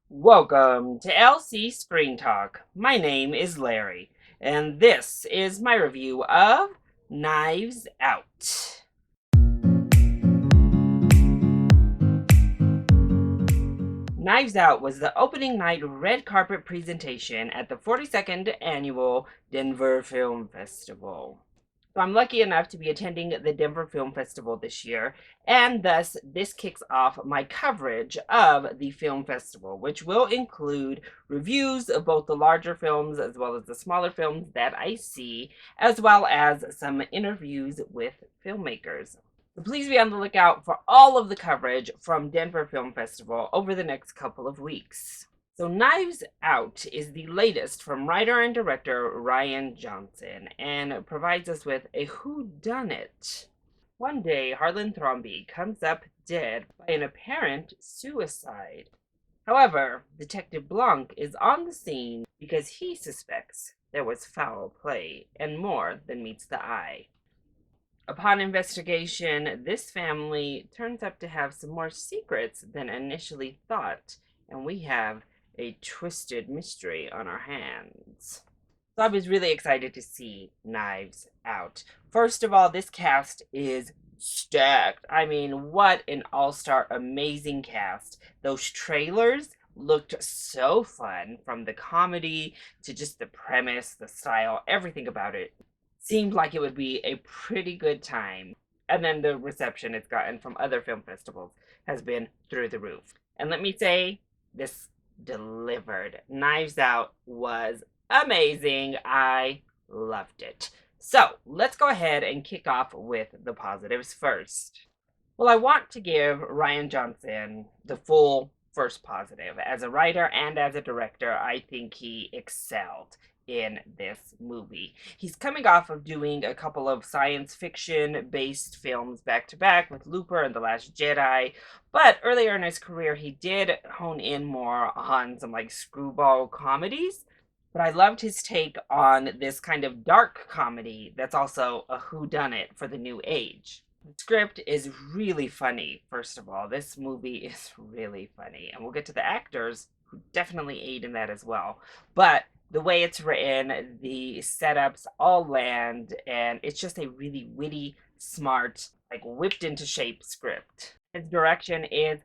Welcome to LC Screen Talk. My name is Larry, and this is my review of Knives Out. Knives Out was the opening night red carpet presentation at the 42nd Annual Denver Film Festival. So I'm lucky enough to be attending the Denver Film Festival this year, and thus this kicks off my coverage of the film festival, which will include reviews of both the larger films as well as the smaller films that I see, as well as some interviews with filmmakers. So please be on the lookout for all of the coverage from Denver Film Festival over the next couple of weeks. So Knives Out is the latest from writer and director Rian Johnson and provides us with a whodunit. One day, Harlan Thrombey comes up dead by an apparent suicide. However, Detective Blanc is on the scene because he suspects there was foul play and more than meets the eye. Upon investigation, this family turns up to have some more secrets than initially thought, and we have a twisted mystery on our hands. So I was really excited to see Knives Out. First of all, this cast is stacked. I mean, what an all-star amazing cast. Those trailers looked so fun, from the comedy to just the premise, the style, everything about it seemed like it would be a pretty good time. And then the reception it's gotten from other film festivals has been through the roof. And let me say, this delivered. Knives Out was amazing. I loved it. So let's go ahead and kick off with the positives first. Well, I want to give Rian Johnson the full first positive. As a writer and as a director, I think he excelled in this movie. He's coming off of doing a couple of science fiction based films back to back with Looper and The Last Jedi, but earlier in his career he did hone in more on some like screwball comedies. But I loved his take on this kind of dark comedy that's also a whodunit for the new age. The script is really funny, first of all. This movie is really funny, and we'll get to the actors who definitely aid in that as well. But the way it's written, the setups all land, and it's just a really witty, smart, like whipped into shape script. His direction is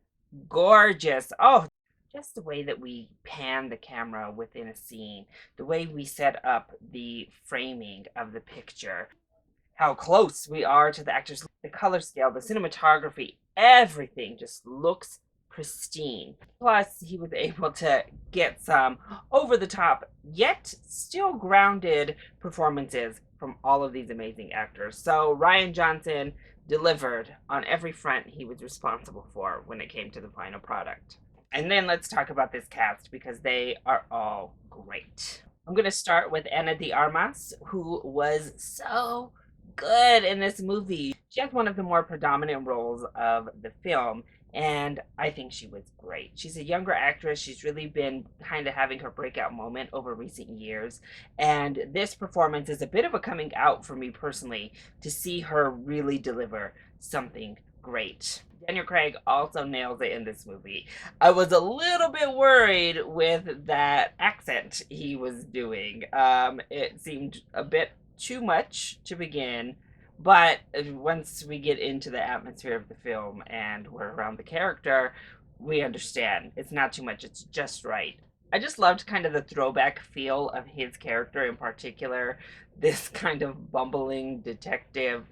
gorgeous. Oh, just the way that we pan the camera within a scene, the way we set up the framing of the picture, how close we are to the actors, the color scale, the cinematography, everything just looks pristine. Plus, he was able to get some over the top, yet still grounded performances from all of these amazing actors. So, Rian Johnson delivered on every front he was responsible for when it came to the final product. And then let's talk about this cast because they are all great. I'm going to start with Ana de Armas, who was so good in this movie. She has one of the more predominant roles of the film, and I think she was great. She's a younger actress. She's really been kind of having her breakout moment over recent years, and this performance is a bit of a coming out for me personally to see her really deliver something great. Daniel Craig also nails it in this movie. I was a little bit worried with that accent he was doing. It seemed a bit too much to begin, but once we get into the atmosphere of the film and we're around the character, we understand. It's not too much, it's just right. I just loved kind of the throwback feel of his character in particular, this kind of bumbling detective.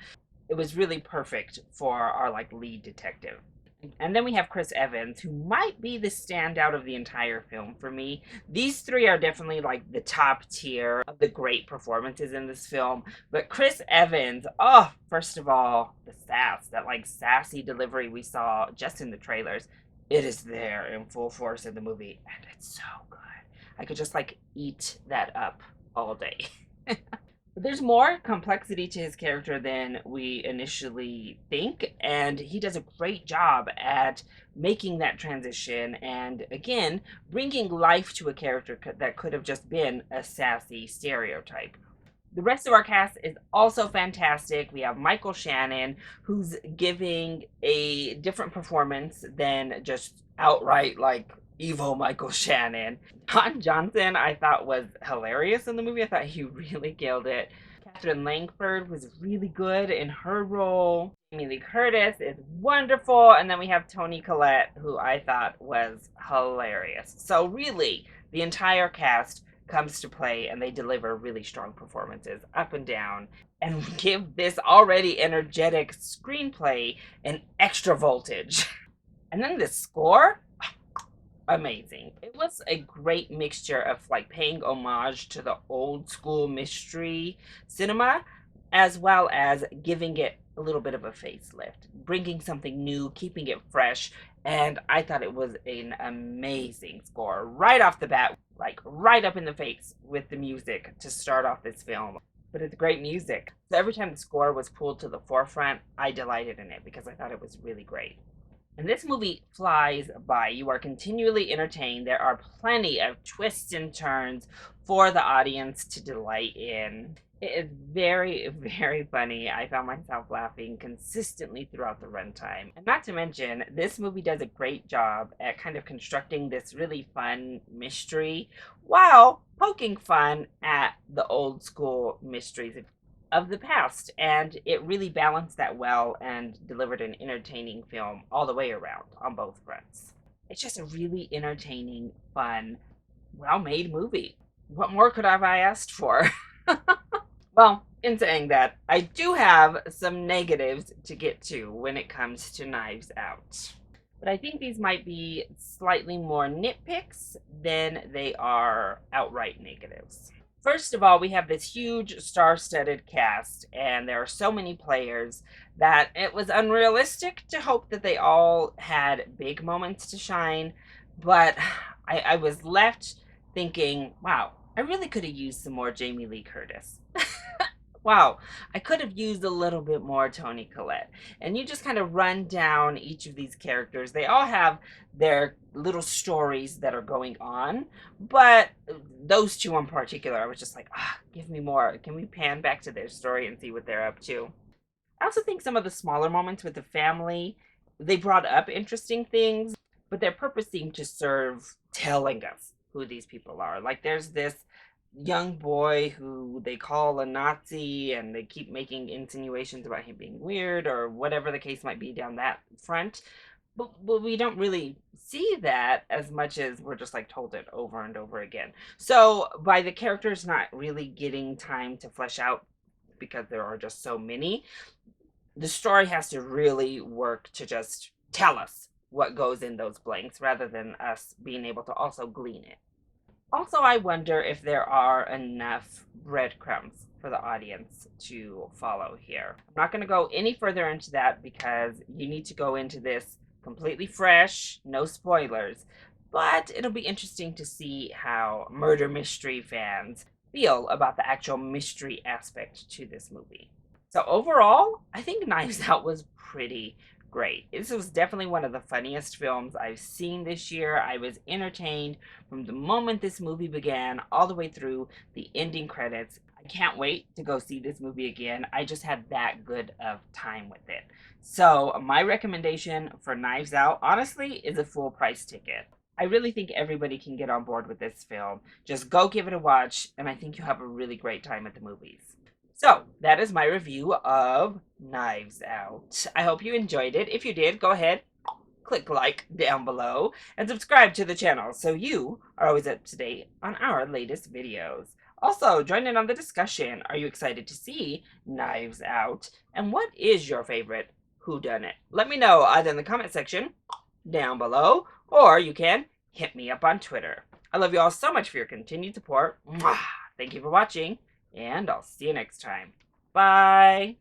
It was really perfect for our like lead detective. And then we have Chris Evans, who might be the standout of the entire film for me. These three are definitely like the top tier of the great performances in this film. But Chris Evans, oh, first of all, the sass, that like sassy delivery we saw just in the trailers, it is there in full force in the movie. And it's so good. I could just like eat that up all day. But there's more complexity to his character than we initially think, and he does a great job at making that transition and, again, bringing life to a character that could have just been a sassy stereotype. The rest of our cast is also fantastic. We have Michael Shannon, who's giving a different performance than just outright, like, evil Michael Shannon. Don Johnson, I thought, was hilarious in the movie. I thought he really killed it. Catherine Langford was really good in her role. Jamie Lee Curtis is wonderful. And then we have Toni Collette, who I thought was hilarious. So really, the entire cast comes to play and they deliver really strong performances up and down and give this already energetic screenplay an extra voltage. And then the score, amazing. It was a great mixture of like paying homage to the old school mystery cinema, as well as giving it a little bit of a facelift, bringing something new, keeping it fresh. And I thought it was an amazing score right off the bat, like right up in the face with the music to start off this film. But it's great music. So every time the score was pulled to the forefront, I delighted in it because I thought it was really great. And this movie flies by. You are continually entertained. There are plenty of twists and turns for the audience to delight in. It is very, very funny. I found myself laughing consistently throughout the runtime. And not to mention, this movie does a great job at kind of constructing this really fun mystery while poking fun at the old school mysteries of the past, and it really balanced that well and delivered an entertaining film all the way around on both fronts. It's just a really entertaining, fun, well-made movie. What more could have I asked for? Well, in saying that, I do have some negatives to get to when it comes to Knives Out. But I think these might be slightly more nitpicks than they are outright negatives. First of all, we have this huge star-studded cast, and there are so many players that it was unrealistic to hope that they all had big moments to shine. But I was left thinking, wow, I really could have used some more Jamie Lee Curtis. Wow, I could have used a little bit more Toni Collette. And you just kind of run down each of these characters. They all have their little stories that are going on, but those two in particular, I was just like, give me more. Can we pan back to their story and see what they're up to? I also think some of the smaller moments with the family, they brought up interesting things, but their purpose seemed to serve telling us who these people are. Like there's this young boy who they call a Nazi, and they keep making insinuations about him being weird or whatever the case might be down that front. But we don't really see that as much as we're just like told it over and over again. So by the characters not really getting time to flesh out because there are just so many, the story has to really work to just tell us what goes in those blanks rather than us being able to also glean it. Also, I wonder if there are enough breadcrumbs for the audience to follow here. I'm not going to go any further into that because you need to go into this completely fresh, no spoilers. But it'll be interesting to see how murder mystery fans feel about the actual mystery aspect to this movie. So overall, I think Knives Out was pretty great. This was definitely one of the funniest films I've seen this year. I was entertained from the moment this movie began all the way through the ending credits. I can't wait to go see this movie again. I just had that good of time with it. So my recommendation for Knives Out, honestly, is a full price ticket. I really think everybody can get on board with this film. Just go give it a watch, and I think you'll have a really great time at the movies. So, that is my review of Knives Out. I hope you enjoyed it. If you did, go ahead, click like down below, and subscribe to the channel so you are always up to date on our latest videos. Also, join in on the discussion. Are you excited to see Knives Out? And what is your favorite whodunit? Let me know either in the comment section down below, or you can hit me up on Twitter. I love you all so much for your continued support. Mwah! Thank you for watching. And I'll see you next time. Bye.